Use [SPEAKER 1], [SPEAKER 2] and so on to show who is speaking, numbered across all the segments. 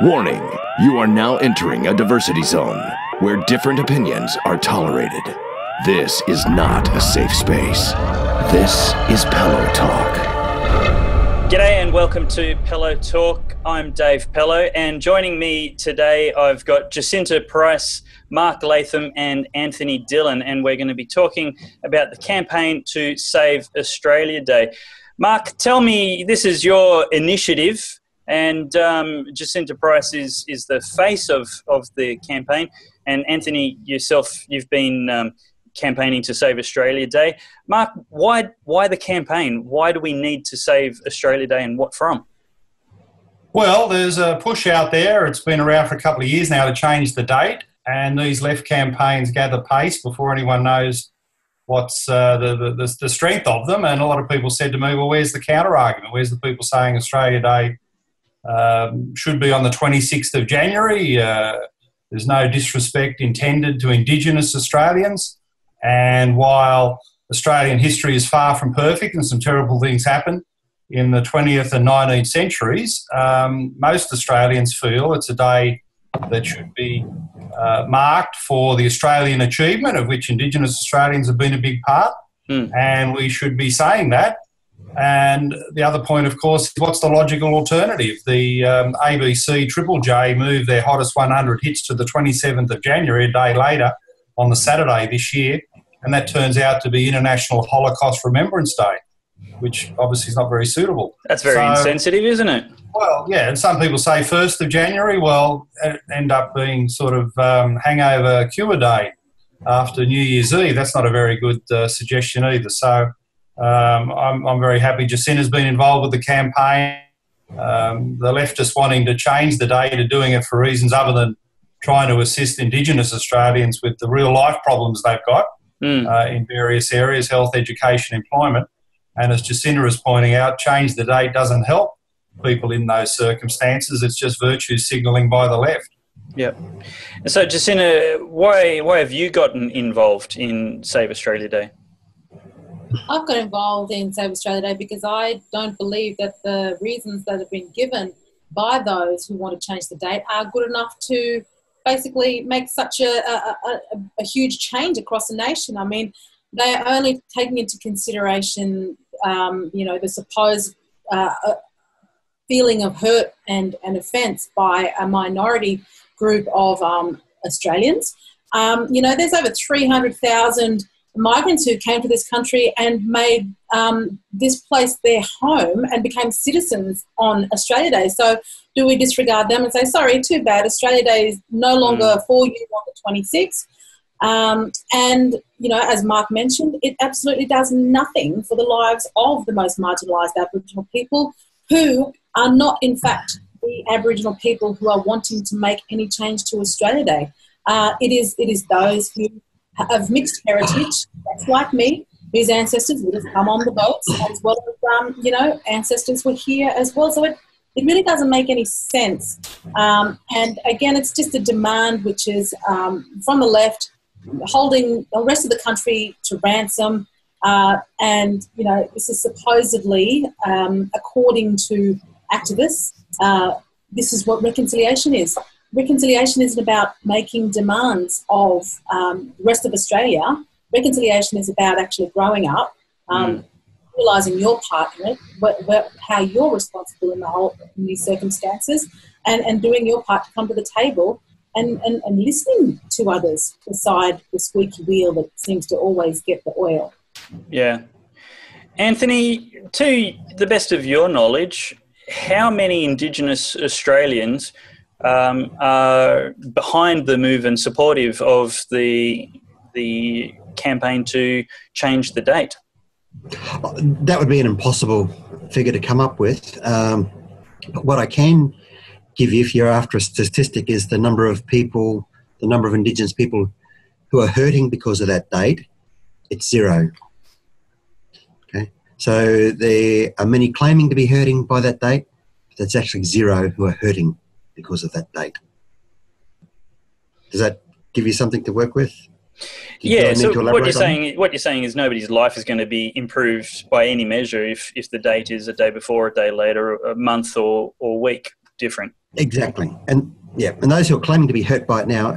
[SPEAKER 1] Warning, you are now entering a diversity zone where different opinions are tolerated. This is not a safe space. This is Pellowe Talk.
[SPEAKER 2] G'day and welcome to Pellowe Talk. I'm Dave Pellowe, and joining me today I've got Jacinta Price, Mark Latham and Anthony Dillon, and we're going to be talking about the campaign to Save Australia Day. Mark, tell me, this is your initiative, and Jacinta Price is the face of the campaign, and Anthony, yourself, you've been campaigning to Save Australia Day. Mark, why the campaign? Why do we need to save Australia Day, and what from?
[SPEAKER 3] Well, there's a push out there. It's been around for a couple of years now to change the date, and these left campaigns gather pace before anyone knows what's the strength of them. And a lot of people said to me, well, where's the counter-argument? Where's the people saying Australia Day should be on the 26th of January? There's no disrespect intended to Indigenous Australians. And while Australian history is far from perfect and some terrible things happened in the 20th and 19th centuries, most Australians feel it's a day that should be marked for the Australian achievement, of which Indigenous Australians have been a big part, and we should be saying that. And the other point, of course, is what's the logical alternative? The ABC Triple J moved their hottest 100 hits to the 27th of January, a day later, on the Saturday this year, and that turns out to be International Holocaust Remembrance Day, which obviously is not very suitable.
[SPEAKER 2] That's very insensitive, isn't it?
[SPEAKER 3] Well, yeah, and some people say 1st of January, well, it end up being sort of hangover cure day after New Year's Eve. That's not a very good suggestion either. So I'm very happy Jacinta's been involved with the campaign. The leftists wanting to change the day to doing it for reasons other than trying to assist Indigenous Australians with the real life problems they've got in various areas, health, education, employment. And as Jacinta is pointing out, change the date doesn't help people in those circumstances. It's just virtue signalling by the left.
[SPEAKER 2] Yep. So, Jacinta, why have you gotten involved in Save Australia Day?
[SPEAKER 4] I've got involved in Save Australia Day because I don't believe that the reasons that have been given by those who want to change the date are good enough to basically make such a huge change across the nation. I mean, they are only taking into consideration, the supposed feeling of hurt and offence by a minority group of Australians. There's over 300,000 migrants who came to this country and made this place their home and became citizens on Australia Day. So do we disregard them and say, sorry, too bad, Australia Day is no longer for you on the 26th? And, as Mark mentioned, it absolutely does nothing for the lives of the most marginalised Aboriginal people who are not, in fact, the Aboriginal people who are wanting to make any change to Australia Day. It is those who of mixed heritage, that's like me, whose ancestors would have come on the boats, as well as, ancestors were here as well. So it really doesn't make any sense. And again, it's just a demand which is from the left, holding the rest of the country to ransom. And, this is supposedly, according to activists, this is what reconciliation is. Reconciliation isn't about making demands of the rest of Australia. Reconciliation is about actually growing up, realising your part in it, how you're responsible in these circumstances, and doing your part to come to the table and listening to others beside the squeaky wheel that seems to always get the oil.
[SPEAKER 2] Yeah. Anthony, to the best of your knowledge, how many Indigenous Australians are behind the move and supportive of the campaign to change the date?
[SPEAKER 5] That would be an impossible figure to come up with. But what I can give you, if you're after a statistic, is the number of Indigenous people who are hurting because of that date. It's 0. Okay, so there are many claiming to be hurting by that date, but that's actually 0 who are hurting because of that date. Does that give you something to work with?
[SPEAKER 2] Yeah, so what you're saying is nobody's life is going to be improved by any measure if the date is a day before, a day later, a month or week different.
[SPEAKER 5] Exactly. And those who are claiming to be hurt by it now,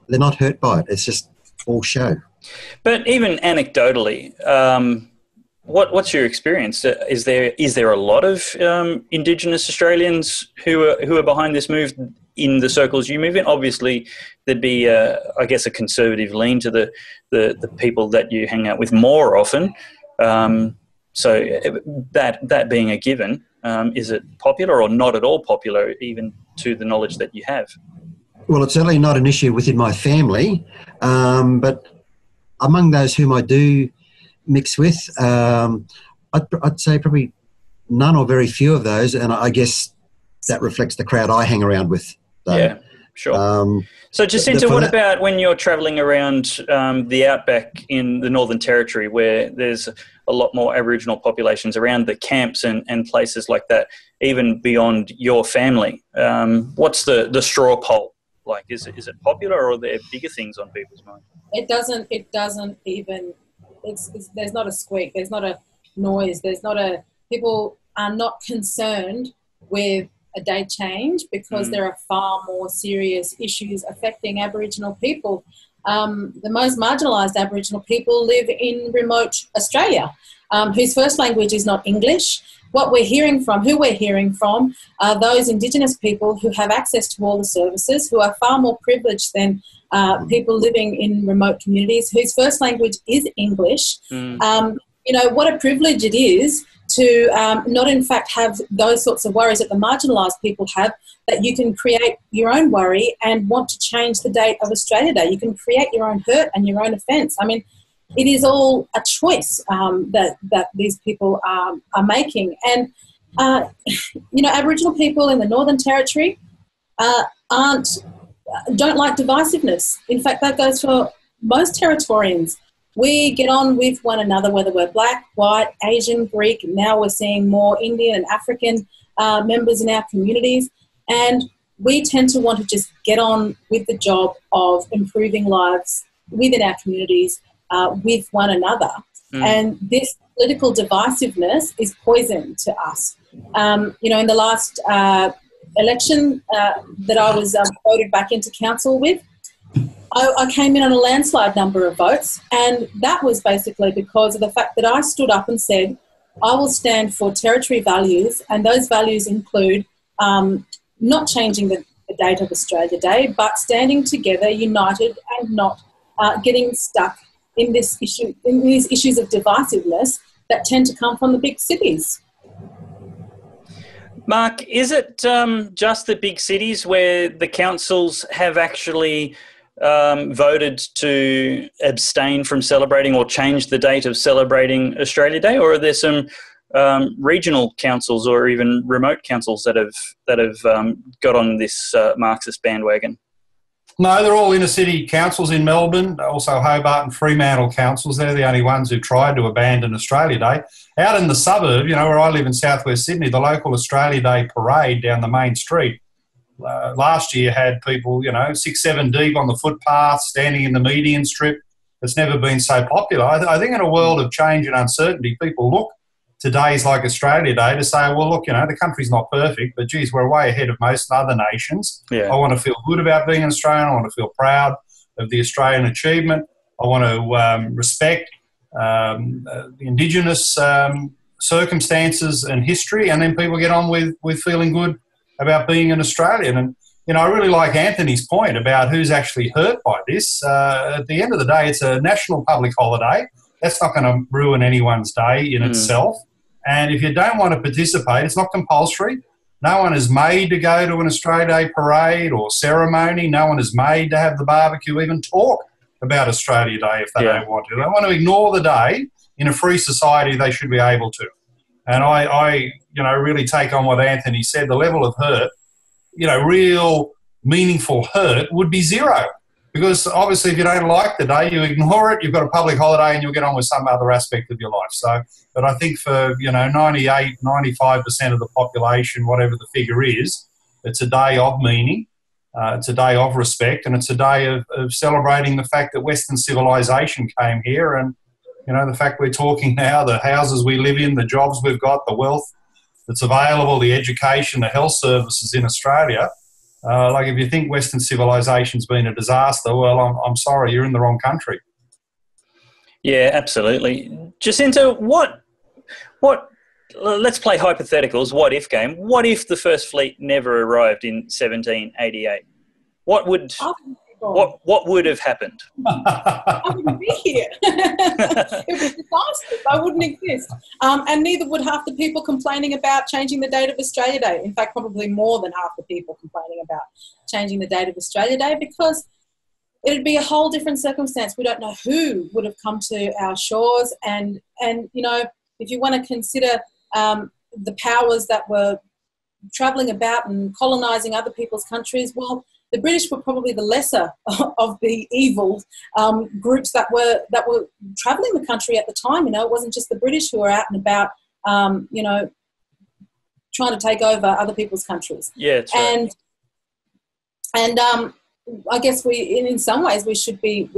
[SPEAKER 5] they're not hurt by it. It's just all show.
[SPEAKER 2] But even anecdotally, what's your experience? Is there a lot of Indigenous Australians who are behind this move in the circles you move in? Obviously, there'd be, I guess, a conservative lean to the people that you hang out with more often. So that being a given, is it popular or not at all popular, even to the knowledge that you have?
[SPEAKER 5] Well, it's certainly not an issue within my family, but among those whom I do mix with, I'd say probably none or very few of those, and I guess that reflects the crowd I hang around with. Though.
[SPEAKER 2] Yeah, sure. So, Jacinta, what about when you're travelling around the outback in the Northern Territory, where there's a lot more Aboriginal populations around the camps and places like that, even beyond your family? What's the straw poll like? Is it popular, or are there bigger things on people's minds?
[SPEAKER 4] It doesn't even. There's not a squeak. There's not a noise. People are not concerned with a date change because there are far more serious issues affecting Aboriginal people. The most marginalised Aboriginal people live in remote Australia, whose first language is not English. Who we're hearing from are those Indigenous people who have access to all the services, who are far more privileged than people living in remote communities whose first language is English. What a privilege it is to not in fact have those sorts of worries that the marginalised people have, that you can create your own worry and want to change the date of Australia Day. You can create your own hurt and your own offence. I mean, it is all a choice that these people are making. And, Aboriginal people in the Northern Territory don't like divisiveness. In fact, that goes for most Territorians. We get on with one another, whether we're black, white, Asian, Greek. Now we're seeing more Indian and African members in our communities. And we tend to want to just get on with the job of improving lives within our communities with one another. And this political divisiveness is poison to us. In the last election that I was voted back into council with, I came in on a landslide number of votes, and that was basically because of the fact that I stood up and said, I will stand for Territory values, and those values include not changing the date of Australia Day, but standing together, united, and not getting stuck in these issues of divisiveness that tend to come from the big cities.
[SPEAKER 2] Mark, is it just the big cities where the councils have actually voted to abstain from celebrating or change the date of celebrating Australia Day, or are there some regional councils or even remote councils that have got on this Marxist bandwagon?
[SPEAKER 3] No, they're all inner city councils in Melbourne, also Hobart and Fremantle councils. They're the only ones who've tried to abandon Australia Day. Out in the suburb, where I live in southwest Sydney, the local Australia Day parade down the main street last year had people, 6-7 deep on the footpath, standing in the median strip. It's never been so popular. I think in a world of change and uncertainty, people look to days like Australia Day to say, well, look, the country's not perfect, but geez, we're way ahead of most other nations. Yeah. I want to feel good about being an Australian. I want to feel proud of the Australian achievement. I want to respect the Indigenous circumstances and history, and then people get on with feeling good about being an Australian. And, I really like Anthony's point about who's actually hurt by this. At the end of the day, it's a national public holiday. That's not going to ruin anyone's day in itself. And if you don't want to participate, it's not compulsory. No one is made to go to an Australia Day parade or ceremony. No one is made to have the barbecue, even talk about Australia Day if they don't want to. They want to ignore the day. In a free society, they should be able to. And I really take on what Anthony said. The level of hurt, real meaningful hurt would be zero. Because obviously if you don't like the day, you ignore it, you've got a public holiday and you'll get on with some other aspect of your life. So, but I think for, 98, 95% of the population, whatever the figure is, it's a day of meaning, it's a day of respect, and it's a day of celebrating the fact that Western civilization came here, and, the fact we're talking now, the houses we live in, the jobs we've got, the wealth that's available, the education, the health services in Australia. Like if you think Western civilization's been a disaster, well, I'm sorry, you're in the wrong country.
[SPEAKER 2] Yeah, absolutely. Jacinta, what? Let's play hypotheticals. What if game? What if the First Fleet never arrived in 1788? What would have happened?
[SPEAKER 4] I wouldn't be here. It was disastrous. I wouldn't exist. And neither would half the people complaining about changing the date of Australia Day. In fact, probably more than half the people complaining about changing the date of Australia Day, because it'd be a whole different circumstance. We don't know who would have come to our shores. And you know, if you want to consider the powers that were travelling about and colonising other people's countries, well, the British were probably the lesser of the evil groups that were travelling the country at the time. You know, it wasn't just the British who were out and about, you know, trying to take over other people's countries.
[SPEAKER 2] Yeah, that's right.
[SPEAKER 4] And I guess in some ways, we should be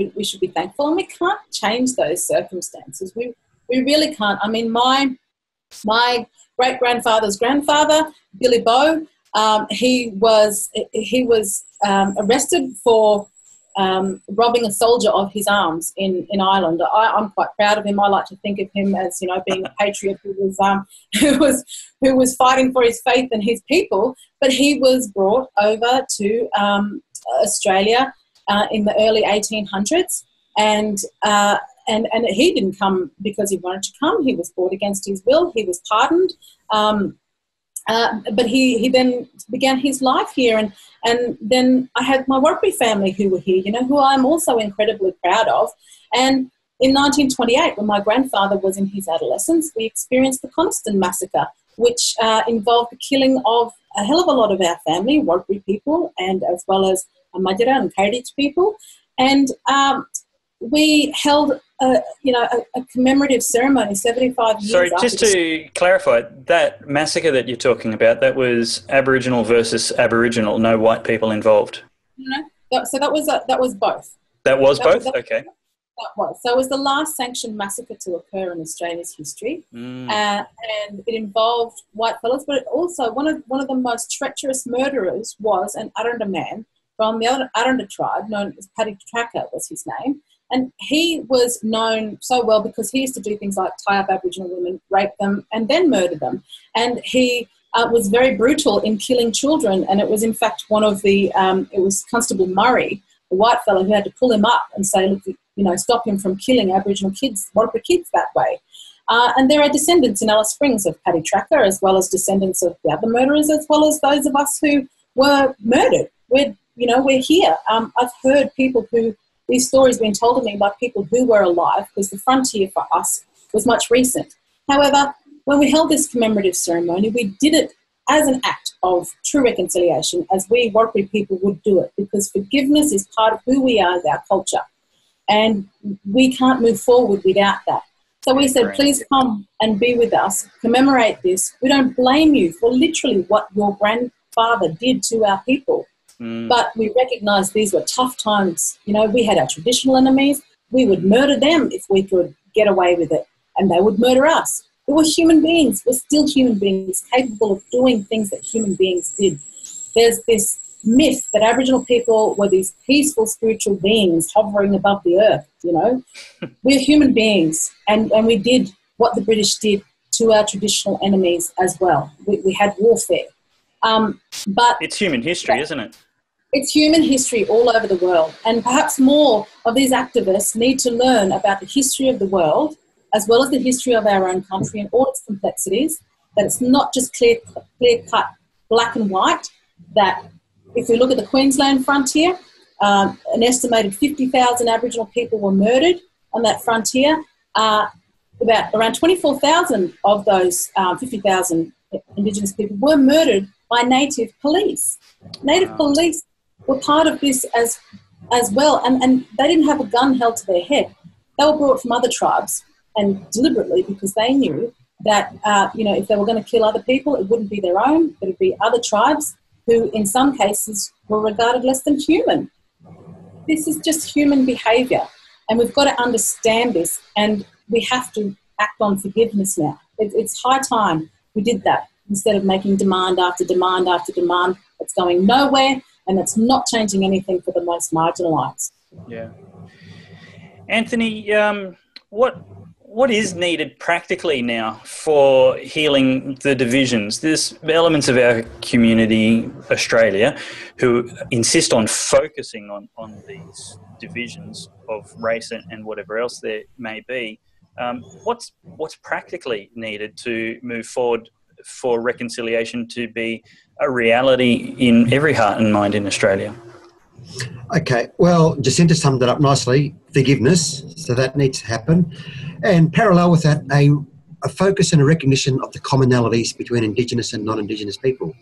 [SPEAKER 4] thankful, and we can't change those circumstances. We really can't. I mean, my great-grandfather's grandfather, Billy Bowe, he was arrested for robbing a soldier of his arms in Ireland. I'm quite proud of him. I like to think of him as, you know, being a patriot who was fighting for his faith and his people. But he was brought over to Australia in the early 1800s, and he didn't come because he wanted to come. He was brought against his will. He was pardoned. But he then began his life here, and then I had my Warrnambool family who were here, you know, who I'm also incredibly proud of. And in 1928, when my grandfather was in his adolescence, we experienced the Coniston massacre, which involved the killing of a hell of a lot of our family, Warrnambool people, and as well as Madjira and Kaurich people. And we held a commemorative ceremony 75 years.
[SPEAKER 2] Sorry, just to clarify, that massacre that you're talking about, that was Aboriginal versus Aboriginal, no white people involved.
[SPEAKER 4] No, so that was both.
[SPEAKER 2] That was both? Okay.
[SPEAKER 4] That was. So it was the last sanctioned massacre to occur in Australia's history, and it involved white fellas, but it also one of the most treacherous murderers was an Aranda man from the Aranda tribe, known as Paddy Tracker was his name. And he was known so well because he used to do things like tie up Aboriginal women, rape them, and then murder them. And he was very brutal in killing children. And it was, in fact, one of the, it was Constable Murray, the white fellow, who had to pull him up and say, look, you know, stop him from killing Aboriginal kids, Warrnambool kids that way. And there are descendants in Alice Springs of Paddy Tracker, as well as descendants of the other murderers, as well as those of us who were murdered. We're here. I've heard people these stories being told to me by people who were alive, because the frontier for us was much recent. However, when we held this commemorative ceremony, we did it as an act of true reconciliation, as we Warrnambool people would do it, because forgiveness is part of who we are as our culture. And we can't move forward without that. So we said, please come and be with us, commemorate this. We don't blame you for literally what your grandfather did to our people. But we recognised these were tough times. You know, we had our traditional enemies. We would murder them if we could get away with it, and they would murder us. We were human beings. We're still human beings, capable of doing things that human beings did. There's this myth that Aboriginal people were these peaceful spiritual beings hovering above the earth, you know. We're human beings, and we did what the British did to our traditional enemies as well. We had warfare. But
[SPEAKER 2] it's human history, isn't it?
[SPEAKER 4] It's human history all over the world, and perhaps more of these activists need to learn about the history of the world, as well as the history of our own country and all its complexities, that it's not just clear-cut black and white, that if we look at the Queensland frontier, an estimated 50,000 Aboriginal people were murdered on that frontier. Around 24,000 of those 50,000 Indigenous people were murdered by native police. Native police were part of this as well, and they didn't have a gun held to their head. They were brought from other tribes, and deliberately, because they knew that if they were going to kill other people, it wouldn't be their own, it would be other tribes who in some cases were regarded less than human. This is just human behaviour, and we've got to understand this, and we have to act on forgiveness now. It's high time we did that, instead of making demand after demand after demand that's going nowhere. and it's not changing anything for the most marginalised.
[SPEAKER 2] Yeah. Anthony, what is needed practically now for healing the divisions? There's elements of our community, Australia, who insist on focusing on these divisions of race and whatever else there may be. What's practically needed to move forward for reconciliation to be a reality in every heart and mind in Australia?
[SPEAKER 5] Okay, well, Jacinta summed it up nicely. Forgiveness, so that needs to happen. And parallel with that, a focus and a recognition of the commonalities between Indigenous and non-Indigenous people.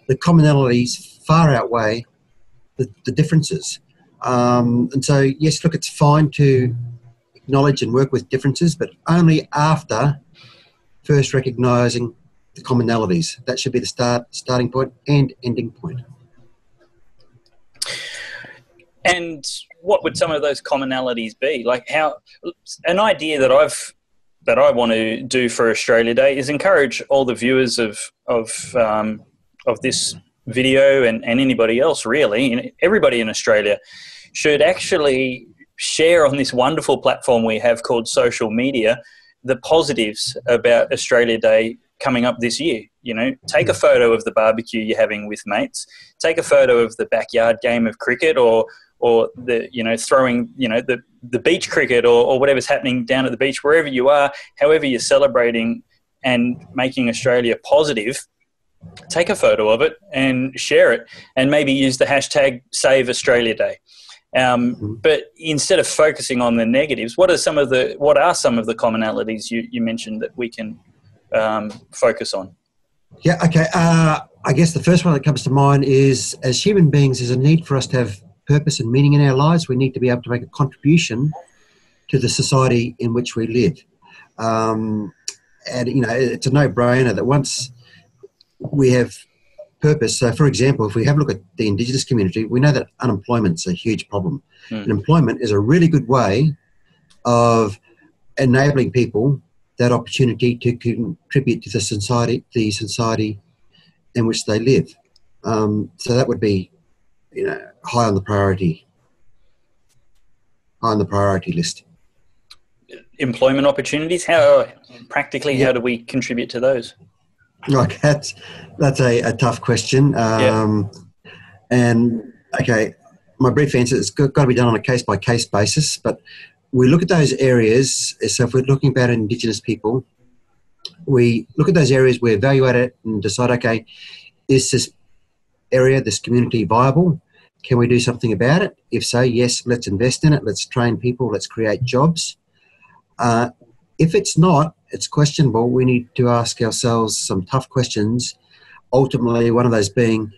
[SPEAKER 5] The commonalities far outweigh the differences. And so, yes, look, it's fine to acknowledge and work with differences, but only after first recognising the commonalities. That should be the starting point and ending point.
[SPEAKER 2] And what would some of those commonalities be? Like an idea that I want to do for Australia Day is encourage all the viewers of this video and anybody else really, everybody in Australia should actually share on this wonderful platform we have called social media, the positives about Australia Day coming up this year. Take a photo of the barbecue you're having with mates, take a photo of the backyard game of cricket or the throwing the beach cricket or whatever's happening down at the beach, wherever you are, however you're celebrating and making Australia positive. Take a photo of it and share it, and maybe use the hashtag Save Australia Day. But instead of focusing on the negatives, what are some of the commonalities you mentioned that we can focus on?
[SPEAKER 5] Yeah, okay. I guess the first one that comes to mind is, as human beings, there's a need for us to have purpose and meaning in our lives. We need to be able to make a contribution to the society in which we live. And, it's a no-brainer that once we have purpose, so for example, if we have a look at the Indigenous community, we know that unemployment's a huge problem. And employment is a really good way of enabling people that opportunity to contribute to the society in which they live. So that would be, high on the priority list.
[SPEAKER 2] Employment opportunities. How do we contribute to those?
[SPEAKER 5] Like that's a tough question. And okay, my brief answer is got to be done on a case by case basis. But we look at those areas. So if we're looking about Indigenous people, we look at those areas, we evaluate it and decide, okay, is this area, this community viable? Can we do something about it? If so, yes, let's invest in it. Let's train people. Let's create jobs. If it's not, it's questionable. We need to ask ourselves some tough questions. Ultimately, one of those being,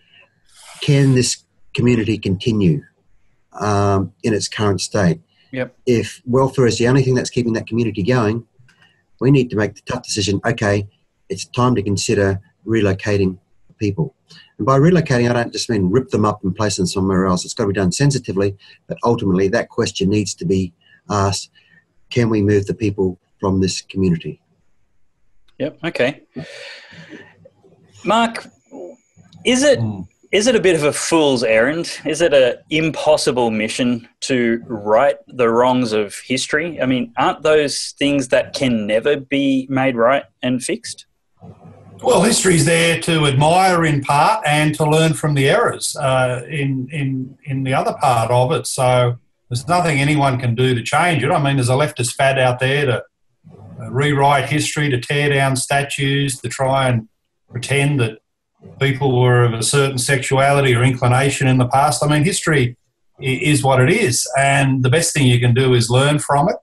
[SPEAKER 5] can this community continue in its current state?
[SPEAKER 2] Yep.
[SPEAKER 5] If welfare is the only thing that's keeping that community going, we need to make the tough decision, okay, it's time to consider relocating people. And by relocating, I don't just mean rip them up and place them somewhere else. It's got to be done sensitively, but ultimately that question needs to be asked, can we move the people from this community?
[SPEAKER 2] Yep, okay. Mark, is it a bit of a fool's errand? Is it an impossible mission to right the wrongs of history? I mean, aren't those things that can never be made right and fixed?
[SPEAKER 3] Well, history's there to admire in part and to learn from the errors in the other part of it. So there's nothing anyone can do to change it. I mean, there's a leftist fad out there to rewrite history, to tear down statues, to try and pretend that people were of a certain sexuality or inclination in the past. I mean, history is what it is, and the best thing you can do is learn from it.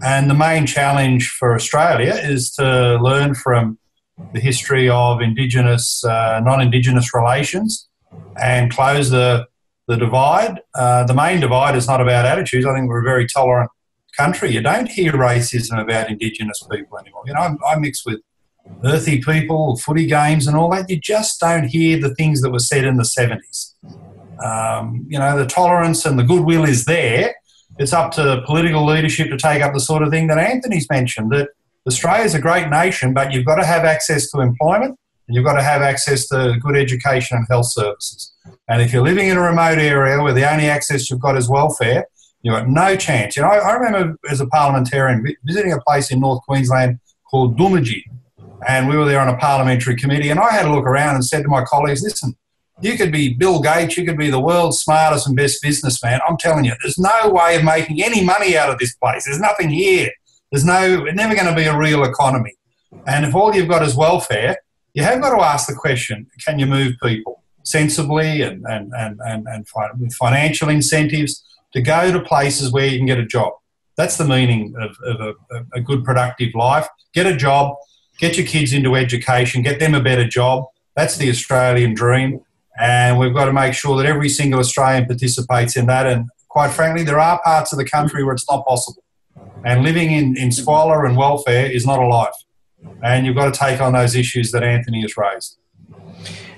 [SPEAKER 3] And the main challenge for Australia is to learn from the history of Indigenous, non-Indigenous relations and close the divide. The main divide is not about attitudes. I think we're a very tolerant country. You don't hear racism about Indigenous people anymore. I mix with earthy people, footy games and all that. You just don't hear the things that were said in the 70s. The tolerance and the goodwill is there. It's up to political leadership to take up the sort of thing that Anthony's mentioned, that Australia's a great nation, but you've got to have access to employment. and you've got to have access to good education and health services. And if you're living in a remote area where the only access you've got is welfare, you've got no chance. You know, I remember as a parliamentarian visiting a place in North Queensland called Dillon, and we were there on a parliamentary committee, and I had a look around and said to my colleagues, listen, you could be Bill Gates, you could be the world's smartest and best businessman. I'm telling you, there's no way of making any money out of this place. There's nothing here. It's never going to be a real economy. And if all you've got is welfare, you have got to ask the question, can you move people sensibly and with financial incentives to go to places where you can get a job? That's the meaning of a good, productive life. Get a job, get your kids into education, get them a better job. That's the Australian dream. And we've got to make sure that every single Australian participates in that. And quite frankly, there are parts of the country where it's not possible. And living in squalor and welfare is not a life. And you've got to take on those issues that Anthony has raised.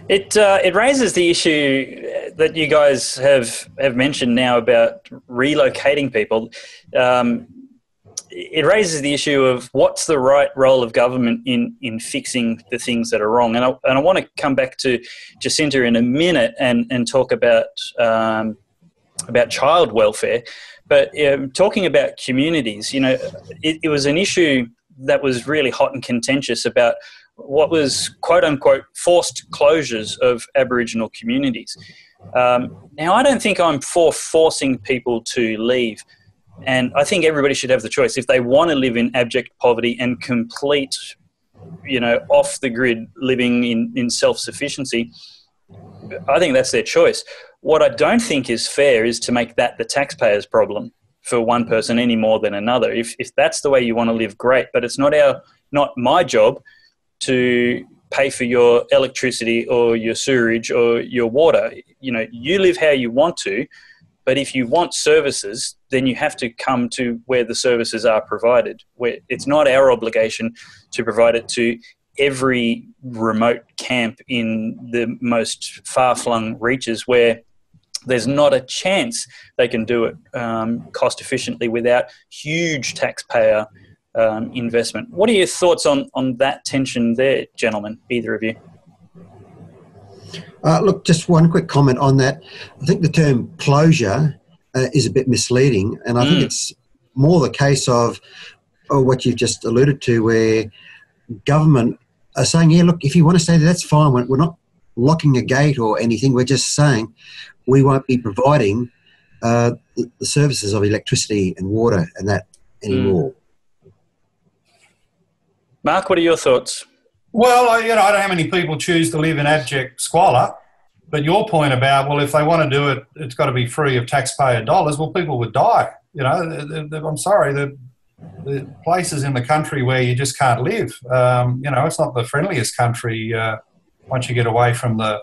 [SPEAKER 2] It raises the issue that you guys have mentioned now about relocating people. It raises the issue of what's the right role of government in fixing the things that are wrong. And I want to come back to Jacinta in a minute and talk about child welfare. But talking about communities, you know, it was an issue that was really hot and contentious about what was quote-unquote forced closures of Aboriginal communities. Now, I don't think I'm for forcing people to leave. And I think everybody should have the choice. If they want to live in abject poverty and complete, you know, off-the-grid living in self-sufficiency, I think that's their choice. What I don't think is fair is to make that the taxpayer's problem for one person any more than another. If that's the way you want to live, great. But it's not my job to pay for your electricity or your sewerage or your water. You know, you live how you want to, but if you want services, then you have to come to where the services are provided. Where it's not our obligation to provide it to every remote camp in the most far-flung reaches where there's not a chance they can do it cost efficiently without huge taxpayer investment. What are your thoughts on that tension there, gentlemen, either of you?
[SPEAKER 5] Look, just one quick comment on that. I think the term closure is a bit misleading, and I think it's more the case of what you've just alluded to, where government are saying, yeah, look, if you want to stay there, that's fine. We're not locking a gate or anything. We're just saying we won't be providing the services of electricity and water and that anymore.
[SPEAKER 2] Mark, what are your thoughts?
[SPEAKER 3] Well, I don't know how many people choose to live in abject squalor, but your point about, well, if they want to do it, it's got to be free of taxpayer dollars, well, people would die. You know, I'm sorry, the places in the country where you just can't live, you know, it's not the friendliest country once you get away from the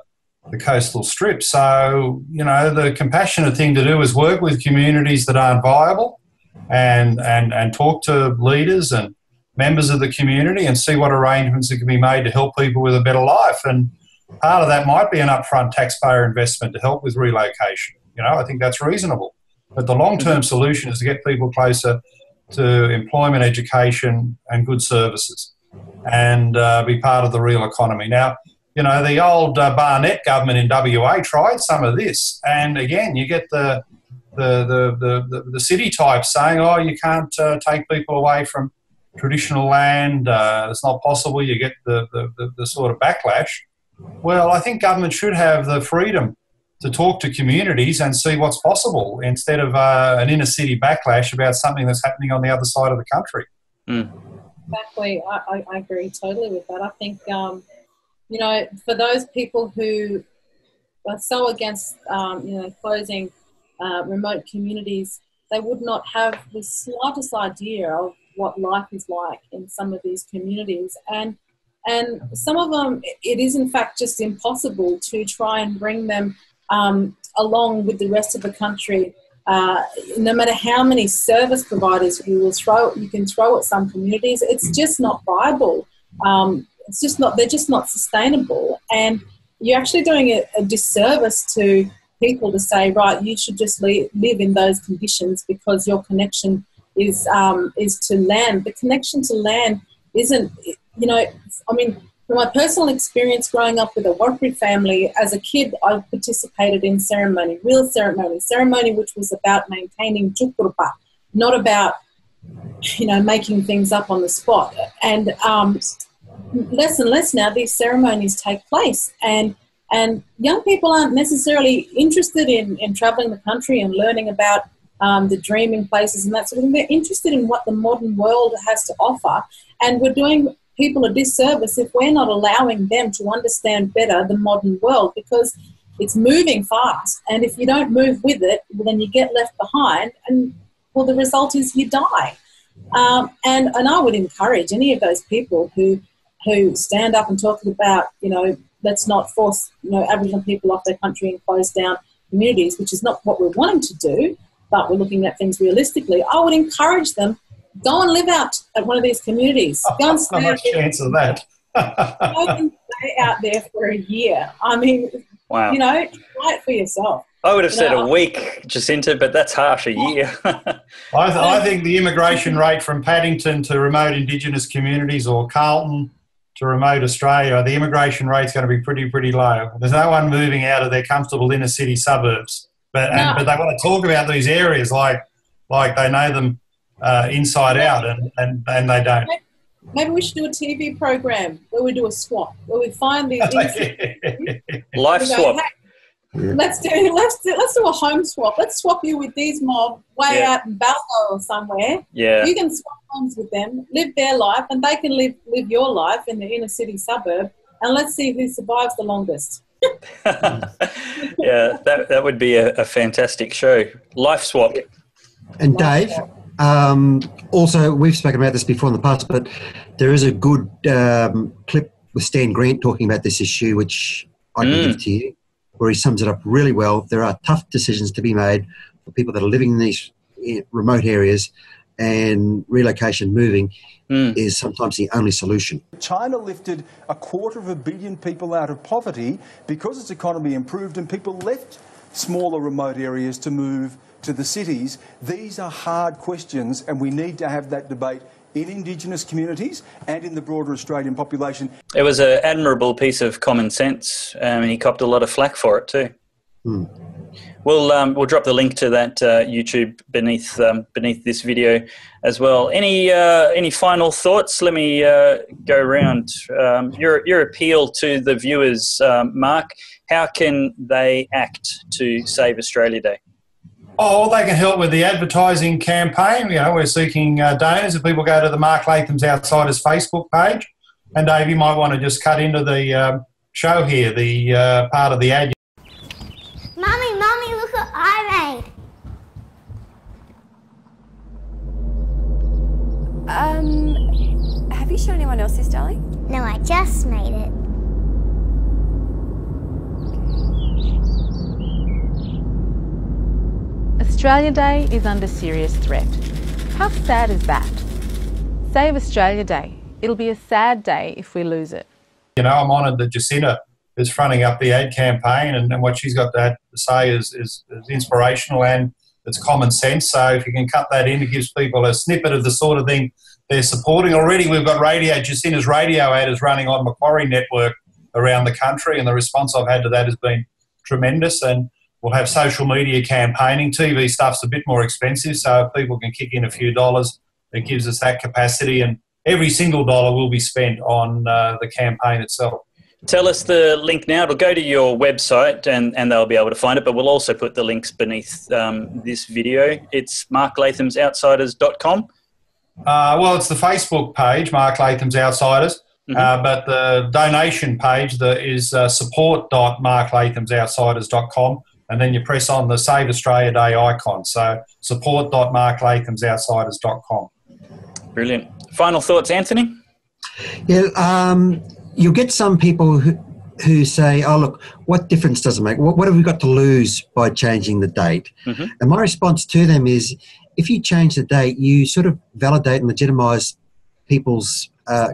[SPEAKER 3] coastal strip. So, you know, the compassionate thing to do is work with communities that aren't viable and talk to leaders and members of the community and see what arrangements that can be made to help people with a better life. And part of that might be an upfront taxpayer investment to help with relocation. You know, I think that's reasonable. But the long-term solution is to get people closer to employment, education and good services and be part of the real economy. Now, you know, the old Barnett government in WA tried some of this. And again, you get the city types saying, oh, you can't take people away from traditional land, it's not possible, you get the sort of backlash. Well, I think government should have the freedom to talk to communities and see what's possible instead of an inner city backlash about something that's happening on the other side of the country.
[SPEAKER 4] Exactly. I agree totally with that. I think, you know, for those people who are so against, you know, closing remote communities, they would not have the slightest idea of what life is like in some of these communities. And some of them, it is in fact just impossible to try and bring them along with the rest of the country. No matter how many service providers you can throw at some communities, it's just not viable. It's just not, they're just not sustainable. And you're actually doing a disservice to people to say, right, you should just live in those conditions because your connection is to land. The connection to land isn't, you know, I mean, From my personal experience growing up with a Warrapuri family, as a kid, I participated in ceremony, real ceremony which was about maintaining tukurupa, not about, making things up on the spot. And less and less now, these ceremonies take place. And young people aren't necessarily interested in travelling the country and learning about the dreaming places and that sort of thing. They're interested in what the modern world has to offer. And we're doing people a disservice if we're not allowing them to understand better the modern world, because it's moving fast. And if you don't move with it, well, then you get left behind. And, well, the result is you die. And I would encourage any of those people who stand up and talk about, let's not force, Aboriginal people off their country and close down communities, which is not what we're wanting to do, but we're looking at things realistically. I would encourage them, go and live out at one of these communities. Go and stay
[SPEAKER 3] Not much chance of that.
[SPEAKER 4] Go and stay out there for a year. I mean,
[SPEAKER 2] wow.
[SPEAKER 4] Try it for yourself.
[SPEAKER 2] I would have said a week, Jacinta, but that's harsh, a year.
[SPEAKER 3] I think the immigration rate from Paddington to remote Indigenous communities, or Carlton to remote Australia, the immigration rate's going to be pretty low. There's no one moving out of their comfortable inner city suburbs. But they want to talk about these areas like they know them inside out, and they don't.
[SPEAKER 4] Maybe we should do a TV program where we do a swap, where we find these
[SPEAKER 2] life swap.
[SPEAKER 4] Hey, let's do a home swap. Let's swap you with these mob way out in Pellowe or somewhere.
[SPEAKER 2] Yeah,
[SPEAKER 4] you can swap homes with them, live their life, and they can live your life in the inner city suburb. And let's see who survives the longest.
[SPEAKER 2] Yeah, that would be a fantastic show. Life swap.
[SPEAKER 5] And Dave, also, we've spoken about this before in the past, but there is a good clip with Stan Grant talking about this issue, which I can give to you, where he sums it up really well. There are tough decisions to be made for people that are living in these remote areas, and relocation, moving, is sometimes the only solution.
[SPEAKER 6] China lifted 250 million people out of poverty because its economy improved and people left smaller remote areas to move to the cities. These are hard questions, and we need to have that debate in Indigenous communities and in the broader Australian population. It
[SPEAKER 2] was an admirable piece of common sense, and he copped a lot of flack for it too. We'll drop the link to that YouTube beneath this video as well. Any final thoughts? Let me go around. Your appeal to the viewers, Mark. How can they act to save Australia Day?
[SPEAKER 3] Oh, they can help with the advertising campaign. We're seeking donors. If people go to the Mark Latham's Outsiders Facebook page, and Dave, you might want to just cut into the show here, the part of the ad.
[SPEAKER 7] Mummy, look what I made.
[SPEAKER 8] Have you shown anyone else this, darling?
[SPEAKER 7] No, I just made it.
[SPEAKER 9] Australia Day is under serious threat. How sad is that? Save Australia Day. It'll be a sad day if we lose it.
[SPEAKER 3] I'm honoured that Jacinta is fronting up the ad campaign, and what she's got to say is inspirational, and it's common sense. So if you can cut that in, it gives people a snippet of the sort of thing they're supporting. Already we've got Jacinta's radio ad is running on Macquarie Network around the country, and the response I've had to that has been tremendous. And we'll have social media campaigning. TV stuff's a bit more expensive, so if people can kick in a few dollars, it gives us that capacity, and every single dollar will be spent on the campaign itself.
[SPEAKER 2] Tell us the link now. It'll go to your website and they'll be able to find it, but we'll also put the links beneath this video. It's marklathamsoutsiders.com.
[SPEAKER 3] Well, it's the Facebook page, Mark Latham's Outsiders, but the donation page is support.marklathamsoutsiders.com, and then you press on the Save Australia Day icon. So support.marklathamsoutsiders.com.
[SPEAKER 2] Brilliant. Final thoughts, Anthony?
[SPEAKER 5] Yeah, you'll get some people who say, oh, look, what difference does it make? What have we got to lose by changing the date? And my response to them is, if you change the date, you sort of validate and legitimise people's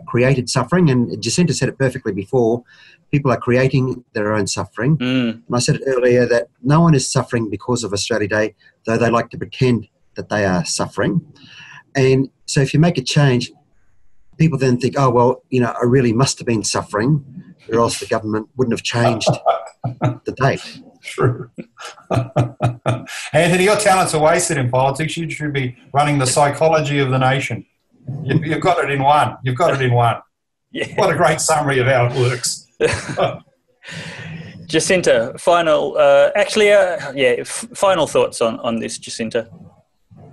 [SPEAKER 5] created suffering. And Jacinta said it perfectly before. People are creating their own suffering. And I said it earlier that no one is suffering because of Australia Day, though they like to pretend that they are suffering. And so if you make a change, people then think, oh, well, you know, I really must have been suffering, or else the government wouldn't have changed the date.
[SPEAKER 3] True. Anthony, your talents are wasted in politics. You should be running the psychology of the nation. You've got it in one. You've got it in one.
[SPEAKER 2] Yeah.
[SPEAKER 3] What a great summary of how it works.
[SPEAKER 2] Jacinta, final thoughts on this, Jacinta.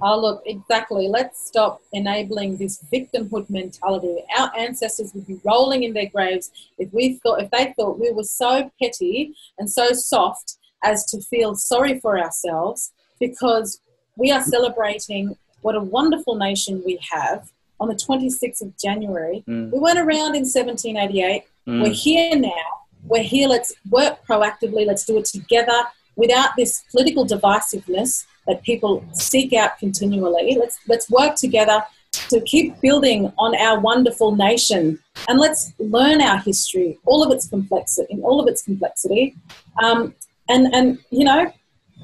[SPEAKER 4] Oh, look, exactly. Let's stop enabling this victimhood mentality. Our ancestors would be rolling in their graves if they thought we were so petty and so soft as to feel sorry for ourselves, because we are celebrating what a wonderful nation we have on the 26th of January. We weren't around in 1788. We're here now. We're here. Let's work proactively. Let's do it together without this political divisiveness that people seek out continually. Let's work together to keep building on our wonderful nation, and let's learn our history, all of its complexity, and you know,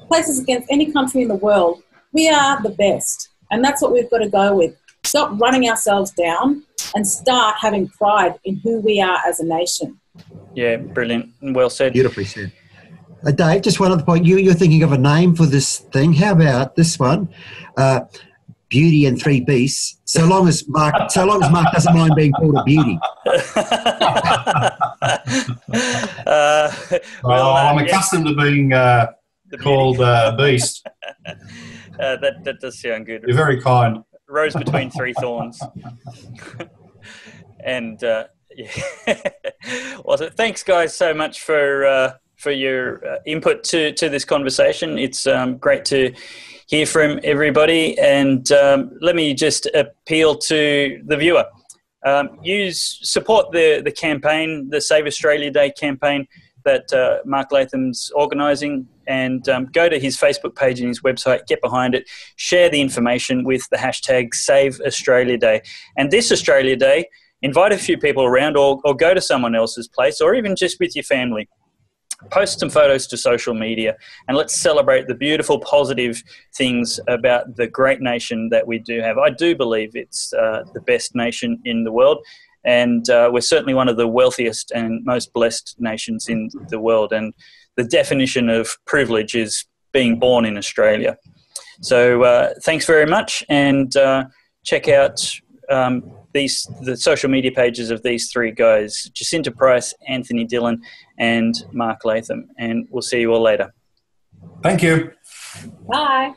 [SPEAKER 4] places against any country in the world. We are the best, and that's what we've got to go with. Stop running ourselves down and start having pride in who we are as a nation.
[SPEAKER 2] Yeah, brilliant. Well said.
[SPEAKER 5] Beautifully said. Dave, just one other point. You're thinking of a name for this thing. How about this one? Beauty and Three Beasts. So long as Mark doesn't mind being called a beauty.
[SPEAKER 3] I'm accustomed to being called Beast.
[SPEAKER 2] That does sound good.
[SPEAKER 3] You're very kind.
[SPEAKER 2] Rose between three thorns. And well, so thanks, guys, so much for your input to this conversation. It's great to hear from everybody. And let me just appeal to the viewer. Support the campaign, the Save Australia Day campaign that Mark Latham's organising, and go to his Facebook page and his website, get behind it, share the information with the hashtag Save Australia Day. And this Australia Day, invite a few people around, or go to someone else's place, or even just with your family. Post some photos to social media, and let's celebrate the beautiful, positive things about the great nation that we do have. I do believe it's the best nation in the world, and we're certainly one of the wealthiest and most blessed nations in the world. And the definition of privilege is being born in Australia. So thanks very much, and check out the social media pages of these three guys: Jacinta Price, Anthony Dillon, and Mark Latham. And we'll see you all later.
[SPEAKER 3] Thank you.
[SPEAKER 4] Bye.